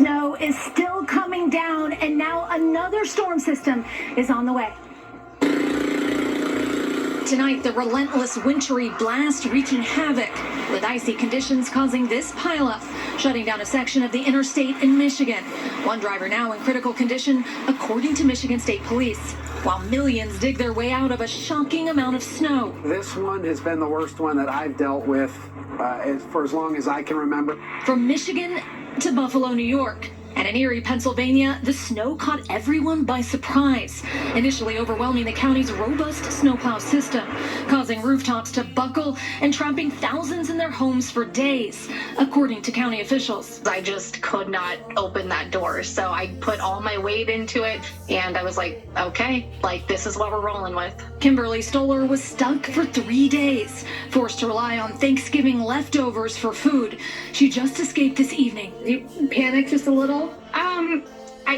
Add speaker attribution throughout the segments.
Speaker 1: snow is still coming down, and now another storm system is on the way. Tonight, the relentless wintry blast wreaking havoc, with icy conditions causing this pileup, shutting down a section of the interstate in Michigan. One driver now in critical condition, according to Michigan State Police, while millions dig their way out of a shocking amount of snow.
Speaker 2: This one has been the worst one that I've dealt with for as long as I can remember.
Speaker 1: From Michigan to Buffalo, New York. And in Erie, Pennsylvania, the snow caught everyone by surprise, initially overwhelming the county's robust snowplow system, causing rooftops to buckle and trapping thousands in their homes for days, according to county officials.
Speaker 3: I just could not open that door, so I put all my weight into it, and I was like, okay, like, this is what we're rolling with.
Speaker 1: Kimberly Stoller was stuck for 3 days, forced to rely on Thanksgiving leftovers for food. She just escaped this evening.
Speaker 4: You panicked just a little?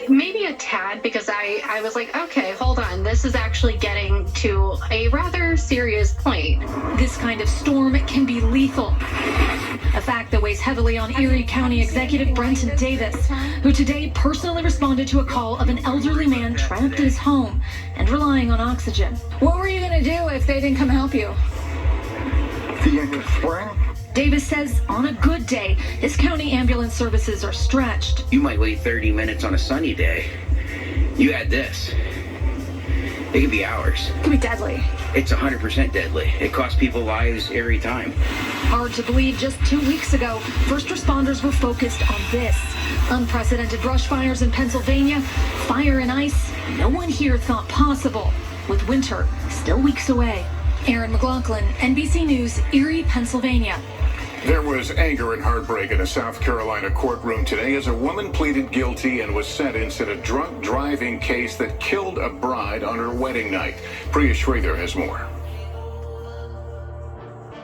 Speaker 3: Maybe a tad, because I was like, okay, hold on, this is actually getting to a rather serious point.
Speaker 1: This kind of storm can be lethal. A fact that weighs heavily on Erie County Executive Brenton Davis, who today personally responded to a call of an elderly man trapped in his home and relying on oxygen. What were you going to do if they didn't come help you?
Speaker 5: The end of spring?
Speaker 1: Davis says on a good day, his county ambulance services are stretched.
Speaker 6: You might wait 30 minutes on a sunny day. You add this. It could be hours.
Speaker 1: It could be deadly.
Speaker 6: It's 100% deadly. It costs people lives every time.
Speaker 1: Hard to believe just 2 weeks ago, first responders were focused on this. Unprecedented brush fires in Pennsylvania, fire and ice no one here thought possible, with winter still weeks away. Aaron McLaughlin, NBC News, Erie, Pennsylvania.
Speaker 7: There was anger and heartbreak in a South Carolina courtroom today as a woman pleaded guilty and was sentenced in a drunk driving case that killed a bride on her wedding night. Priya Sridhar has more.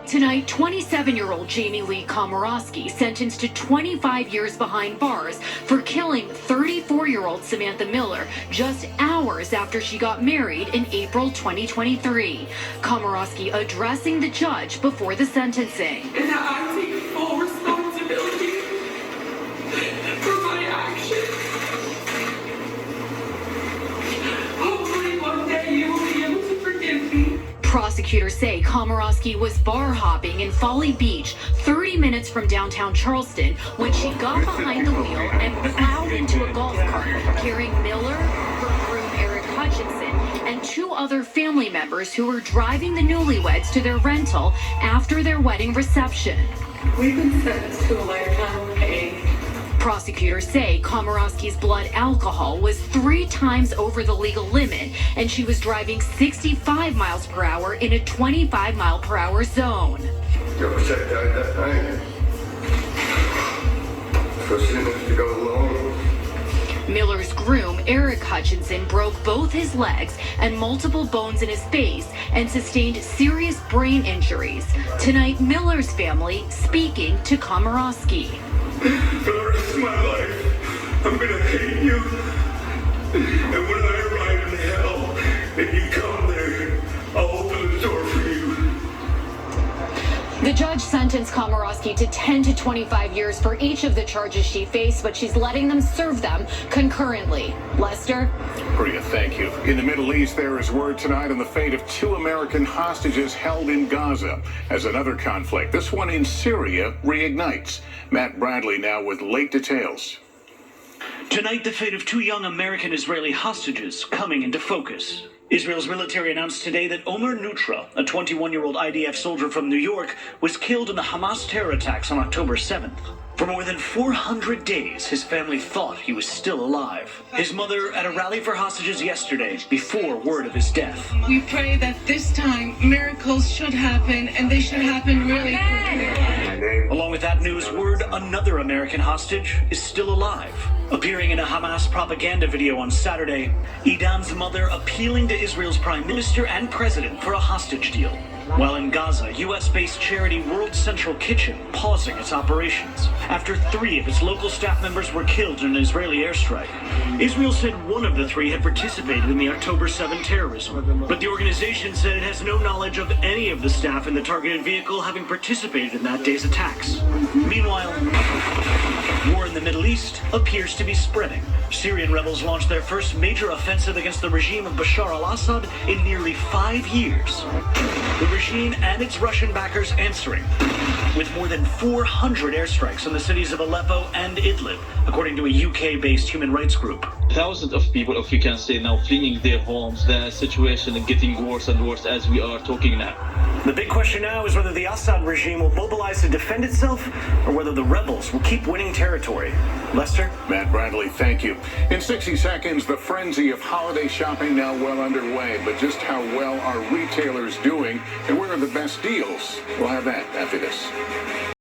Speaker 1: Tonight, 27-year-old Jamie Lee Komorowski sentenced to 25 years behind bars for killing 34-year-old Samantha Miller just hours after she got married in April 2023. Komorowski addressing the judge before the sentencing.
Speaker 8: And I take full responsibility for my actions. Hopefully one day you will be able to forgive me.
Speaker 1: Prosecutors say Komorowski was bar hopping in Folly Beach, 30 minutes from downtown Charleston, when she got behind the wheel and plowed into a golf cart, carrying Miller, her groom Eric Hutchinson, and 2 other family members who were driving the newlyweds to their rental after their wedding reception.
Speaker 8: We've been sentenced to a lifetime of pain.
Speaker 1: Prosecutors say Komorowski's blood alcohol was 3 times over the legal limit, and she was driving 65 miles per hour in a 25 mile per hour zone.
Speaker 5: You upset died that night. So she needs to go alone.
Speaker 1: Miller's groom, Eric Hutchinson, broke both his legs and multiple bones in his face and sustained serious brain injuries. Tonight, Miller's family speaking to Komorowski.
Speaker 5: For the rest of my life, I'm gonna hate you. And when I arrive in hell, and you come there, I'll open the door for you.
Speaker 1: The judge sentenced Komorowski to 10 to 25 years for each of the charges she faced, but she's letting them serve them concurrently. Lester?
Speaker 7: Priya, thank you. In the Middle East, there is word tonight on the fate of 2 American hostages held in Gaza as another conflict, this one in Syria, reignites. Matt Bradley now with late details.
Speaker 9: Tonight, the fate of 2 young American-Israeli hostages coming into focus. Israel's military announced today that Omer Nutra, a 21-year-old IDF soldier from New York, was killed in the Hamas terror attacks on October 7th. For more than 400 days, his family thought he was still alive. His mother at a rally for hostages yesterday, before word of his death.
Speaker 8: We pray that this time miracles should happen, and they should happen really quickly.
Speaker 9: Along with that news, word another American hostage is still alive. Appearing in a Hamas propaganda video on Saturday, Idan's mother appealing to Israel's prime minister and president for a hostage deal. While in Gaza, U.S.-based charity World Central Kitchen pausing its operations after 3 of its local staff members were killed in an Israeli airstrike. Israel said one of the 3 had participated in the October 7 terrorism, but the organization said it has no knowledge of any of the staff in the targeted vehicle having participated in that day's attacks. Meanwhile, war in the Middle East appears to be spreading. Syrian rebels launched their first major offensive against the regime of Bashar al-Assad in nearly 5 years. The regime and its Russian backers answering, with more than 400 airstrikes in the cities of Aleppo and Idlib, according to a UK-based human rights group.
Speaker 10: Thousands of people, if we can say now, fleeing their homes. The situation is getting worse and worse as we are talking now.
Speaker 9: The big question now is whether the Assad regime will mobilize to defend itself or whether the rebels will keep winning territory. Lester?
Speaker 7: Matt Bradley, thank you. In 60 seconds, the frenzy of holiday shopping now well underway. But just how well are retailers doing and where are the best deals? We'll have that after this.